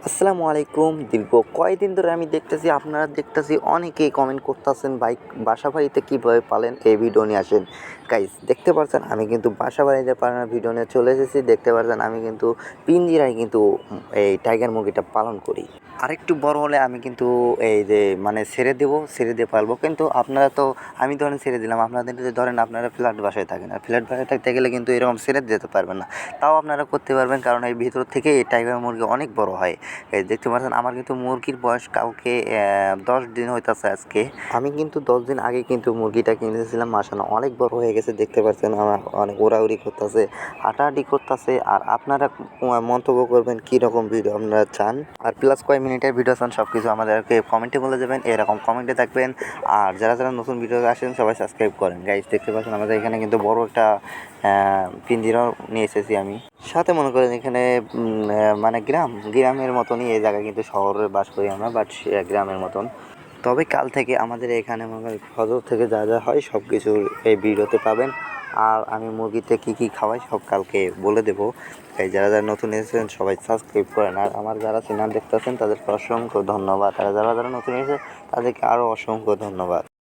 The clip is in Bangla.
আসসালামু আলাইকুম। দীর্ঘ কয়দিন ধরে আমি দেখতেছি আপনারা অনেকেই কমেন্ট করতেছেন ভাই বাসা বাড়িতে কীভাবে পালেন এই ভিডিও নিয়ে আসেন। গাইস দেখতে পাচ্ছেন আমি কিন্তু বাসা বাড়িতে পালানোর ভিডিও নিয়ে চলে এসেছি। দেখতে পাচ্ছেন আমি কিন্তু পিঞ্জিরায় কিন্তু এই টাইগার মুরগিটা পালন করি। আরেকটু বড় হলে আমি কিন্তু এই যে মানে ছেড়ে দিয়ে পালবো। কিন্তু আপনারা তো আমি ধরেন ছেড়ে দিলাম, আপনাদের যদি ধরেন আপনারা ফ্ল্যাট বাসায় থাকেন, আর ফ্ল্যাট বাসায় থাকতে গেলে কিন্তু এরকম ছেড়ে দিতে পারবেন না। তাও আপনারা করতে পারবেন, কারণ এই ভিতর থেকে এই টাইগার মুরগি অনেক বড় হয়। এই দেখতে পাচ্ছেন আমার কিন্তু মুরগির বয়স কালকে 10 দিন হইতাছে আজকে। আমি কিন্তু 10 দিন আগে কিন্তু মুরগিটা কিনেছিলাম, মাশাআল্লাহ অনেক বড় হয়ে গেছে। দেখতে পাচ্ছেন আমার অনেক ওড়াউড়ি করতেছে, হাঁটাহাঁটি করতেছে। আর আপনারা মন্তব্য করবেন কীরকম ভিডিও আপনারা চান, আর প্লাস কয় মিনিটের ভিডিও চান সব কিছু আমাদেরকে কমেন্টে বলে দেবেন। এরকম কমেন্টে থাকবেন। আর যারা যারা নতুন ভিডিও আসেন সবাই সাবস্ক্রাইব করেন। গাইস দেখতে পাচ্ছেন আমাদের এখানে কিন্তু বড় একটা পিঞ্জিরাও নিয়ে এসেছি আমি। সাথে মনে করেন এখানে মানে গ্রামের মতনই এই জায়গায়, কিন্তু শহরে বাস করি আমরা, বাট গ্রামের মতন। তবে কাল থেকে আমাদের এখানে মনে করেন ফজর থেকে যা যা হয় সব কিছু এই ভিডিওতে পাবেন। আর আমি মুরগিতে কী কী খাওয়াই সব কালকে বলে দেবো। তাই যারা যারা নতুন এসেছেন সবাই সাবস্ক্রাইব করেন। আর আমার যারা সিনেমা দেখতেছেন তাদেরকে অসংখ্য ধন্যবাদ। আর যারা যারা নতুন এসেছে তাদেরকে আরও অসংখ্য ধন্যবাদ।